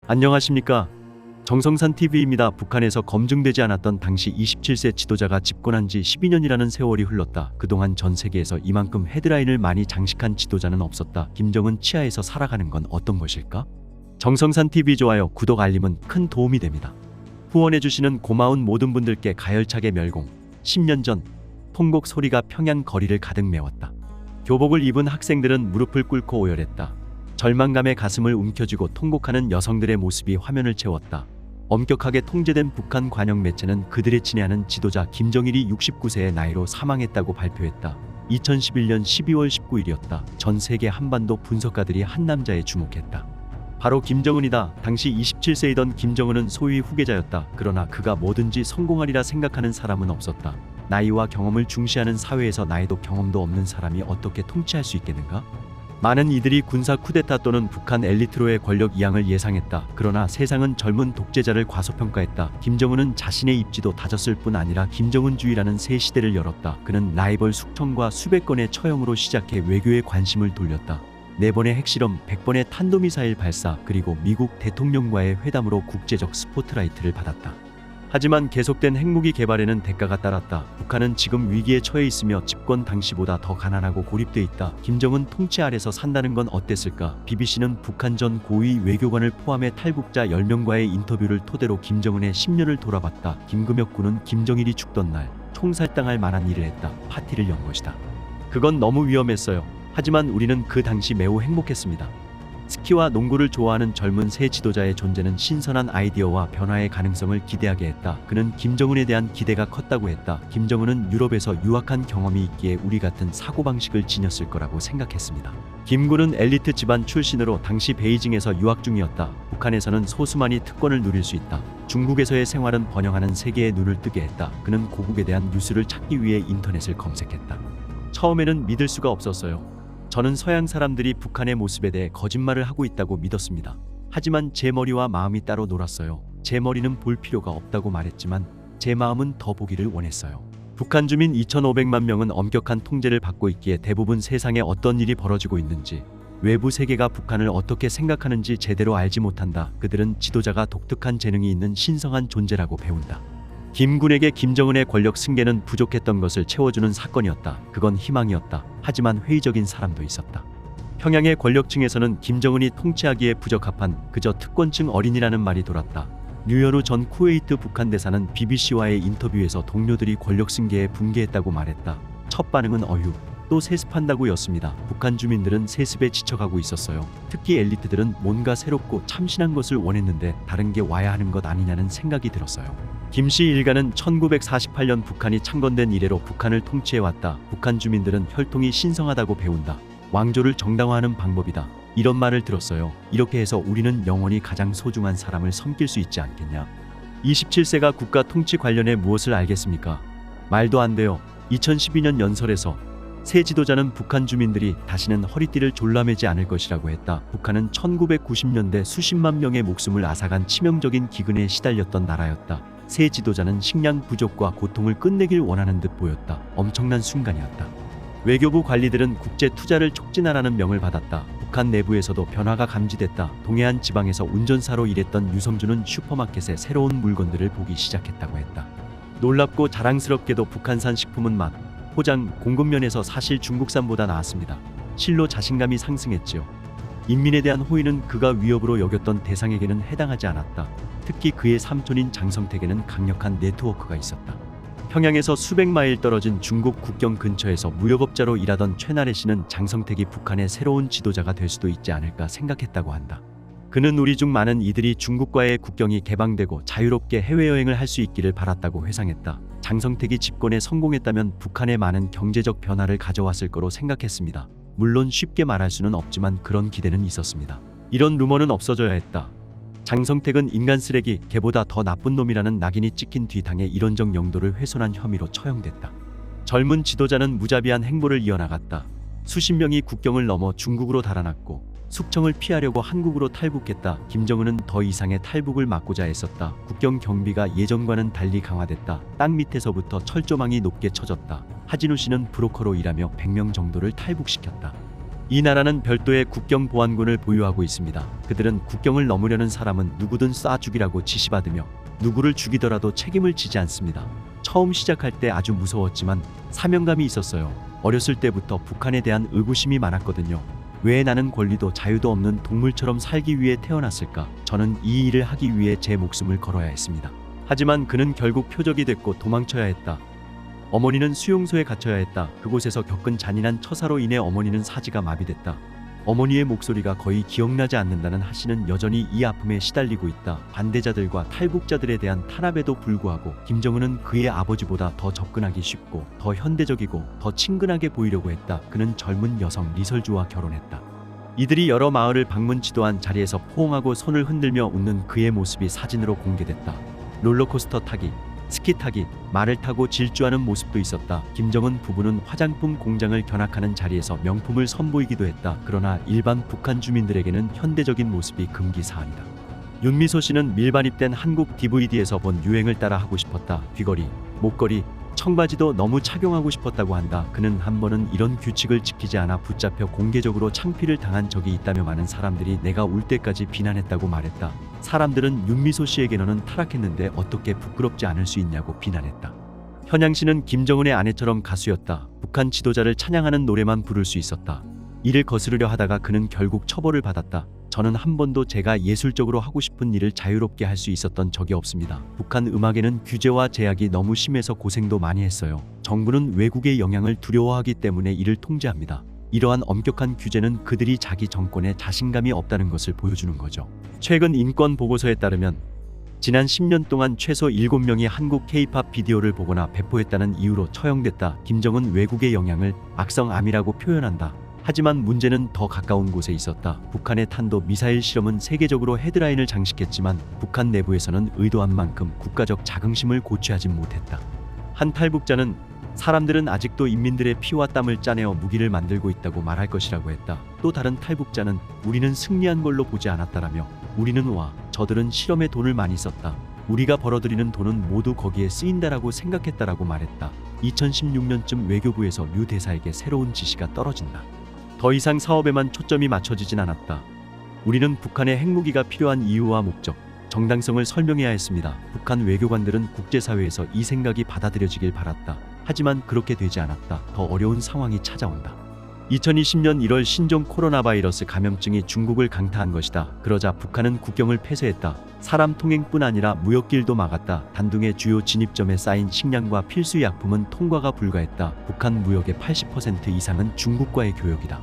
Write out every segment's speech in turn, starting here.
안녕하십니까. 정성산 TV입니다. 북한에서 검증되지 않았던 당시 27세 지도자가 집권한 지 12년이라는 세월이 흘렀다. 그동안 전 세계에서 이만큼 헤드라인을 많이 장식한 지도자는 없었다. 김정은 치하에서 살아가는 건 어떤 것일까? 정성산 TV 좋아요, 구독, 알림은 큰 도움이 됩니다. 후원해주시는 고마운 모든 분들께 가열차게 멸공. 10년 전 통곡 소리가 평양 거리를 가득 메웠다. 교복을 입은 학생들은 무릎을 꿇고 오열했다. 절망감에 가슴을 움켜쥐고 통곡하는 여성들의 모습이 화면을 채웠다. 엄격하게 통제된 북한 관영 매체는 그들의 친애하는 지도자 김정일이 69세의 나이로 사망했다고 발표했다. 2011년 12월 19일이었다. 전 세계 한반도 분석가들이 한 남자에 주목했다. 바로 김정은이다. 당시 27세이던 김정은은 소위 후계자였다. 그러나 그가 뭐든지 성공하리라 생각하는 사람은 없었다. 나이와 경험을 중시하는 사회에서 나이도 경험도 없는 사람이 어떻게 통치할 수 있겠는가? 많은 이들이 군사 쿠데타 또는 북한 엘리트로의 권력 이양을 예상했다. 그러나 세상은 젊은 독재자를 과소평가했다. 김정은은 자신의 입지도 다졌을 뿐 아니라 김정은주의라는 새 시대를 열었다. 그는 라이벌 숙청과 수백 건의 처형으로 시작해 외교에 관심을 돌렸다. 4번의 핵실험, 100번의 탄도미사일 발사, 그리고 미국 대통령과의 회담으로 국제적 스포트라이트를 받았다. 하지만 계속된 핵무기 개발에는 대가가 따랐다. 북한은 지금 위기에 처해 있으며 집권 당시보다 더 가난하고 고립돼 있다. 김정은 통치 아래서 산다는 건 어땠을까? BBC는 북한 전 고위 외교관을 포함해 탈북자 10명과의 인터뷰를 토대로 김정은의 10년을 돌아봤다. 김금혁 군은 김정일이 죽던 날 총살당할 만한 일을 했다. 파티를 연 것이다. 그건 너무 위험했어요. 하지만 우리는 그 당시 매우 행복했습니다. 스키와 농구를 좋아하는 젊은 새 지도자의 존재는 신선한 아이디어와 변화의 가능성을 기대하게 했다. 그는 김정은에 대한 기대가 컸다고 했다. 김정은은 유럽에서 유학한 경험이 있기에 우리 같은 사고방식을 지녔을 거라고 생각했습니다. 김군은 엘리트 집안 출신으로 당시 베이징에서 유학 중이었다. 북한에서는 소수만이 특권을 누릴 수 있다. 중국에서의 생활은 번영하는 세계에 눈을 뜨게 했다. 그는 고국에 대한 뉴스를 찾기 위해 인터넷을 검색했다. 처음에는 믿을 수가 없었어요. 저는 서양 사람들이 북한의 모습에 대해 거짓말을 하고 있다고 믿었습니다. 하지만 제 머리와 마음이 따로 놀았어요. 제 머리는 볼 필요가 없다고 말했지만 제 마음은 더 보기를 원했어요. 북한 주민 2,500만 명은 엄격한 통제를 받고 있기에 대부분 세상에 어떤 일이 벌어지고 있는지, 외부 세계가 북한을 어떻게 생각하는지 제대로 알지 못한다. 그들은 지도자가 독특한 재능이 있는 신성한 존재라고 배운다. 김군에게 김정은의 권력 승계는 부족했던 것을 채워주는 사건이었다. 그건 희망이었다. 하지만 회의적인 사람도 있었다. 평양의 권력층에서는 김정은이 통치하기에 부적합한 그저 특권층 어린이라는 말이 돌았다. 류현우 전 쿠웨이트 북한 대사는 BBC와의 인터뷰에서 동료들이 권력 승계에 분개했다고 말했다. 첫 반응은 어휴, 또 세습한다고 였습니다. 북한 주민들은 세습에 지쳐가고 있었어요. 특히 엘리트들은 뭔가 새롭고 참신한 것을 원했는데 다른 게 와야 하는 것 아니냐는 생각이 들었어요. 김씨 일가는 1948년 북한이 창건된 이래로 북한을 통치해왔다. 북한 주민들은 혈통이 신성하다고 배운다. 왕조를 정당화하는 방법이다. 이런 말을 들었어요. 이렇게 해서 우리는 영원히 가장 소중한 사람을 섬길 수 있지 않겠냐. 27세가 국가 통치 관련해 무엇을 알겠습니까? 말도 안 돼요. 2012년 연설에서 새 지도자는 북한 주민들이 다시는 허리띠를 졸라매지 않을 것이라고 했다. 북한은 1990년대 수십만 명의 목숨을 앗아간 치명적인 기근에 시달렸던 나라였다. 새 지도자는 식량 부족과 고통을 끝내길 원하는 듯 보였다. 엄청난 순간이었다. 외교부 관리들은 국제 투자를 촉진하라는 명을 받았다. 북한 내부에서도 변화가 감지됐다. 동해안 지방에서 운전사로 일했던 유성준은 슈퍼마켓에 새로운 물건들을 보기 시작했다고 했다. 놀랍고 자랑스럽게도 북한산 식품은 맛, 포장, 공급면에서 사실 중국산보다 나았습니다. 실로 자신감이 상승했지요. 인민에 대한 호의는 그가 위협으로 여겼던 대상에게는 해당하지 않았다. 특히 그의 삼촌인 장성택에는 강력한 네트워크가 있었다. 평양에서 수백 마일 떨어진 중국 국경 근처에서 무역업자로 일하던 최나래 씨는 장성택이 북한의 새로운 지도자가 될 수도 있지 않을까 생각했다고 한다. 그는 우리 중 많은 이들이 중국과의 국경이 개방되고 자유롭게 해외여행을 할 수 있기를 바랐다고 회상했다. 장성택이 집권에 성공했다면 북한에 많은 경제적 변화를 가져왔을 거로 생각했습니다. 물론 쉽게 말할 수는 없지만 그런 기대는 있었습니다. 이런 루머는 없어져야 했다. 장성택은 인간 쓰레기, 개보다 더 나쁜 놈이라는 낙인이 찍힌 뒤 당의 이론적 영도를 훼손한 혐의로 처형됐다. 젊은 지도자는 무자비한 행보를 이어나갔다. 수십 명이 국경을 넘어 중국으로 달아났고 숙청을 피하려고 한국으로 탈북했다. 김정은은 더 이상의 탈북을 막고자 했었다. 국경 경비가 예전과는 달리 강화됐다. 땅 밑에서부터 철조망이 높게 쳐졌다. 하진우 씨는 브로커로 일하며 100명 정도를 탈북시켰다. 이 나라는 별도의 국경 보안군을 보유하고 있습니다. 그들은 국경을 넘으려는 사람은 누구든 쏴 죽이라고 지시받으며 누구를 죽이더라도 책임을 지지 않습니다. 처음 시작할 때 아주 무서웠지만 사명감이 있었어요. 어렸을 때부터 북한에 대한 의구심이 많았거든요. 왜 나는 권리도 자유도 없는 동물처럼 살기 위해 태어났을까? 저는 이 일을 하기 위해 제 목숨을 걸어야 했습니다. 하지만 그는 결국 표적이 됐고 도망쳐야 했다. 어머니는 수용소에 갇혀야 했다. 그곳에서 겪은 잔인한 처사로 인해 어머니는 사지가 마비됐다. 어머니의 목소리가 거의 기억나지 않는다는 하씨는 여전히 이 아픔에 시달리고 있다. 반대자들과 탈북자들에 대한 탄압에도 불구하고 김정은은 그의 아버지보다 더 접근하기 쉽고 더 현대적이고 더 친근하게 보이려고 했다. 그는 젊은 여성 리설주와 결혼했다. 이들이 여러 마을을 방문 지도한 자리에서 포옹하고 손을 흔들며 웃는 그의 모습이 사진으로 공개됐다. 롤러코스터 타기, 스키 타기, 말을 타고 질주하는 모습도 있었다. 김정은 부부는 화장품 공장을 견학하는 자리에서 명품을 선보이기도 했다. 그러나 일반 북한 주민들에게는 현대적인 모습이 금기 사안이다. 윤미소 씨는 밀반입된 한국 DVD에서 본 유행을 따라 하고 싶었다. 귀걸이, 목걸이, 청바지도 너무 착용하고 싶었다고 한다. 그는 한 번은 이런 규칙을 지키지 않아 붙잡혀 공개적으로 창피를 당한 적이 있다며 많은 사람들이 내가 울 때까지 비난했다고 말했다. 사람들은 윤미소 씨에게 너는 타락했는데 어떻게 부끄럽지 않을 수 있냐고 비난했다. 현양 씨는 김정은의 아내처럼 가수였다. 북한 지도자를 찬양하는 노래만 부를 수 있었다. 이를 거스르려 하다가 그는 결국 처벌을 받았다. 저는 한 번도 제가 예술적으로 하고 싶은 일을 자유롭게 할 수 있었던 적이 없습니다. 북한 음악에는 규제와 제약이 너무 심해서 고생도 많이 했어요. 정부는 외국의 영향을 두려워하기 때문에 이를 통제합니다. 이러한 엄격한 규제는 그들이 자기 정권에 자신감이 없다는 것을 보여주는 거죠. 최근 인권 보고서에 따르면 지난 10년 동안 최소 7명이 한국 K-팝 비디오를 보거나 배포했다는 이유로 처형됐다. 김정은 외국의 영향을 악성암이라고 표현한다. 하지만 문제는 더 가까운 곳에 있었다. 북한의 탄도 미사일 실험은 세계적으로 헤드라인을 장식했지만 북한 내부에서는 의도한 만큼 국가적 자긍심을 고취하지 못했다. 한 탈북자는 사람들은 아직도 인민들의 피와 땀을 짜내어 무기를 만들고 있다고 말할 것이라고 했다. 또 다른 탈북자는 우리는 승리한 걸로 보지 않았다라며 우리는 저들은 실험에 돈을 많이 썼다. 우리가 벌어들이는 돈은 모두 거기에 쓰인다라고 생각했다라고 말했다. 2016년쯤 외교부에서 류 대사에게 새로운 지시가 떨어진다. 더 이상 사업에만 초점이 맞춰지진 않았다. 우리는 북한의 핵무기가 필요한 이유와 목적, 정당성을 설명해야 했습니다. 북한 외교관들은 국제사회에서 이 생각이 받아들여지길 바랐다. 하지만 그렇게 되지 않았다. 더 어려운 상황이 찾아온다. 2020년 1월 신종 코로나 바이러스 감염증이 중국을 강타한 것이다. 그러자 북한은 국경을 폐쇄했다. 사람 통행뿐 아니라 무역길도 막았다. 단둥의 주요 진입점에 쌓인 식량과 필수 약품은 통과가 불가했다. 북한 무역의 80% 이상은 중국과의 교역이다.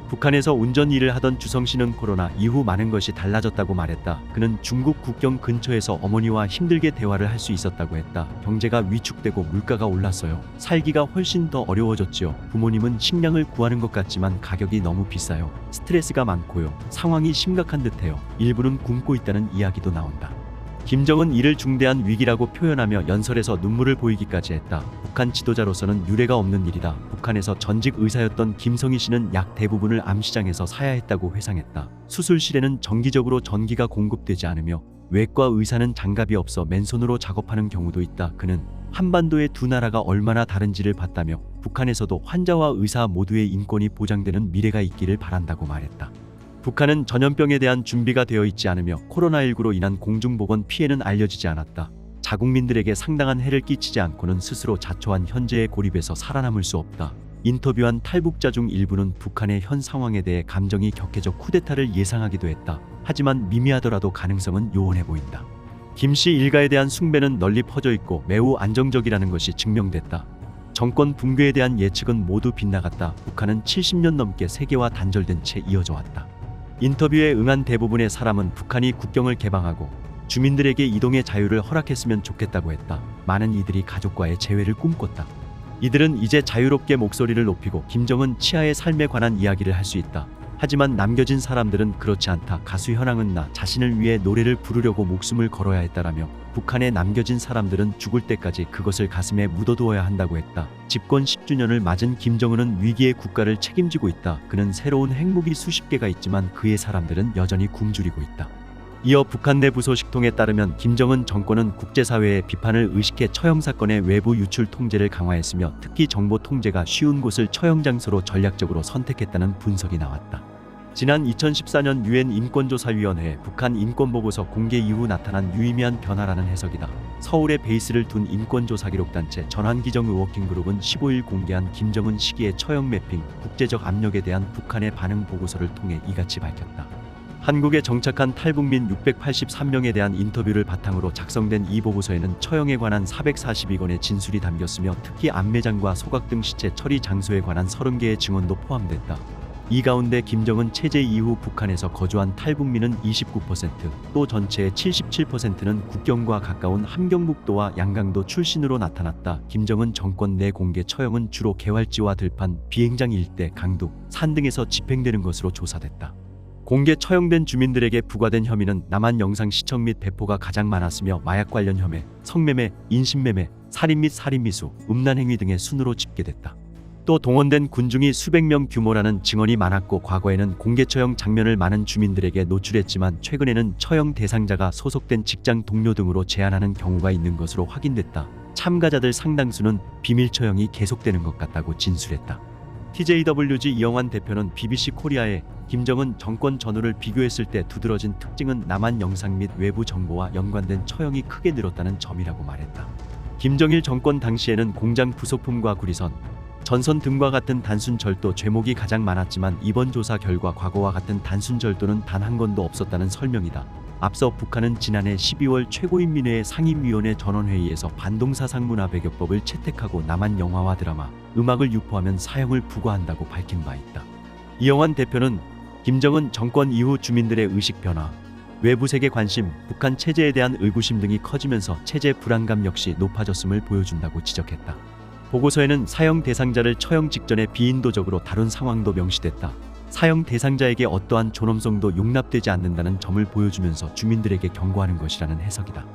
북한에서 운전 일을 하던 주성 씨는 코로나 이후 많은 것이 달라졌다고 말했다. 그는 중국 국경 근처에서 어머니와 힘들게 대화를 할 수 있었다고 했다. 경제가 위축되고 물가가 올랐어요. 살기가 훨씬 더 어려워졌지요. 부모님은 식량을 구하는 것 같지만 가격이 너무 비싸요. 스트레스가 많고요. 상황이 심각한 듯해요. 일부는 굶고 있다는 이야기도 나온다. 김정은 이를 중대한 위기라고 표현하며 연설에서 눈물을 보이기까지 했다. 북한 지도자로서는 유례가 없는 일이다. 북한에서 전직 의사였던 김성희 씨는 약 대부분을 암시장에서 사야 했다고 회상했다. 수술실에는 정기적으로 전기가 공급되지 않으며 외과 의사는 장갑이 없어 맨손으로 작업하는 경우도 있다. 그는 한반도의 두 나라가 얼마나 다른지를 봤다며 북한에서도 환자와 의사 모두의 인권이 보장되는 미래가 있기를 바란다고 말했다. 북한은 전염병에 대한 준비가 되어 있지 않으며 코로나19로 인한 공중보건 피해는 알려지지 않았다. 자국민들에게 상당한 해를 끼치지 않고는 스스로 자초한 현재의 고립에서 살아남을 수 없다. 인터뷰한 탈북자 중 일부는 북한의 현 상황에 대해 감정이 격해져 쿠데타를 예상하기도 했다. 하지만 미미하더라도 가능성은 요원해 보인다. 김씨 일가에 대한 숭배는 널리 퍼져 있고 매우 안정적이라는 것이 증명됐다. 정권 붕괴에 대한 예측은 모두 빗나갔다. 북한은 70년 넘게 세계와 단절된 채 이어져 왔다. 인터뷰에 응한 대부분의 사람은 북한이 국경을 개방하고 주민들에게 이동의 자유를 허락했으면 좋겠다고 했다. 많은 이들이 가족과의 재회를 꿈꿨다. 이들은 이제 자유롭게 목소리를 높이고 김정은 치하의 삶에 관한 이야기를 할 수 있다. 하지만 남겨진 사람들은 그렇지 않다. 가수 현황은 나 자신을 위해 노래를 부르려고 목숨을 걸어야 했다라며 북한에 남겨진 사람들은 죽을 때까지 그것을 가슴에 묻어두어야 한다고 했다. 집권 10주년을 맞은 김정은은 위기의 국가를 책임지고 있다. 그는 새로운 핵무기 수십 개가 있지만 그의 사람들은 여전히 굶주리고 있다. 이어 북한 내부 소식통에 따르면 김정은 정권은 국제사회의 비판을 의식해 처형 사건의 외부 유출 통제를 강화했으며 특히 정보 통제가 쉬운 곳을 처형 장소로 전략적으로 선택했다는 분석이 나왔다. 지난 2014년 유엔 인권조사위원회 북한 인권보고서 공개 이후 나타난 유의미한 변화라는 해석이다. 서울에 베이스를 둔 인권조사 기록단체 전환기정 워킹그룹은 15일 공개한 김정은 시기의 처형 매핑, 국제적 압력에 대한 북한의 반응 보고서를 통해 이같이 밝혔다. 한국에 정착한 탈북민 683명에 대한 인터뷰를 바탕으로 작성된 이 보고서에는 처형에 관한 442건의 진술이 담겼으며 특히 안매장과 소각 등 시체 처리 장소에 관한 30개의 증언도 포함됐다. 이 가운데 김정은 체제 이후 북한에서 거주한 탈북민은 29%, 또 전체의 77%는 국경과 가까운 함경북도와 양강도 출신으로 나타났다. 김정은 정권 내 공개 처형은 주로 개활지와 들판, 비행장 일대, 강둑, 산 등에서 집행되는 것으로 조사됐다. 공개 처형된 주민들에게 부과된 혐의는 남한 영상 시청 및 배포가 가장 많았으며 마약 관련 혐의, 성매매, 인신매매, 살인 및 살인미수, 음란행위 등의 순으로 집계됐다. 또 동원된 군중이 수백 명 규모라는 증언이 많았고 과거에는 공개 처형 장면을 많은 주민들에게 노출했지만 최근에는 처형 대상자가 소속된 직장 동료 등으로 제한하는 경우가 있는 것으로 확인됐다. 참가자들 상당수는 비밀 처형이 계속되는 것 같다고 진술했다. TJWG 이영환 대표는 BBC 코리아에 김정은 정권 전후를 비교했을 때 두드러진 특징은 남한 영상 및 외부 정보와 연관된 처형이 크게 늘었다는 점이라고 말했다. 김정일 정권 당시에는 공장 부속품과 구리선, 전선 등과 같은 단순 절도 죄목이 가장 많았지만 이번 조사 결과 과거와 같은 단순 절도는 단 한 건도 없었다는 설명이다. 앞서 북한은 지난해 12월 최고인민회의 상임위원회 전원회의에서 반동사상문화배격법을 채택하고 남한 영화와 드라마, 음악을 유포하면 사형을 부과한다고 밝힌 바 있다. 이영환 대표는 김정은 정권 이후 주민들의 의식 변화, 외부 세계 관심, 북한 체제에 대한 의구심 등이 커지면서 체제 불안감 역시 높아졌음을 보여준다고 지적했다. 보고서에는 사형 대상자를 처형 직전에 비인도적으로 다룬 상황도 명시됐다. 사형 대상자에게 어떠한 존엄성도 용납되지 않는다는 점을 보여주면서 주민들에게 경고하는 것이라는 해석이다.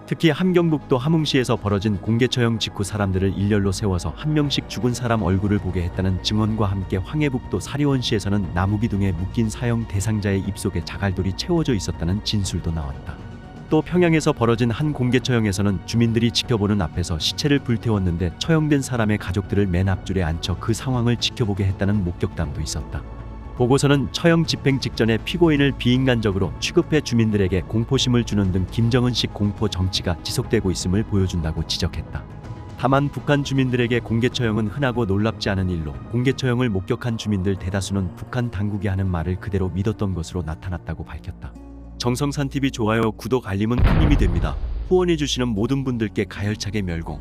특히 함경북도 함흥시에서 벌어진 공개 처형 직후 사람들을 일렬로 세워서 한 명씩 죽은 사람 얼굴을 보게 했다는 증언과 함께 황해북도 사리원시에서는 나무기둥에 묶인 사형 대상자의 입속에 자갈돌이 채워져 있었다는 진술도 나왔다. 또 평양에서 벌어진 한 공개 처형에서는 주민들이 지켜보는 앞에서 시체를 불태웠는데 처형된 사람의 가족들을 맨 앞줄에 앉혀 그 상황을 지켜보게 했다는 목격담도 있었다. 보고서는 처형 집행 직전에 피고인을 비인간적으로 취급해 주민들에게 공포심을 주는 등 김정은식 공포 정치가 지속되고 있음을 보여준다고 지적했다. 다만 북한 주민들에게 공개 처형은 흔하고 놀랍지 않은 일로 공개 처형을 목격한 주민들 대다수는 북한 당국이 하는 말을 그대로 믿었던 것으로 나타났다고 밝혔다. 정성산TV 좋아요, 구독, 알림은 큰 힘이 됩니다. 후원해주시는 모든 분들께 가열차게 멸공.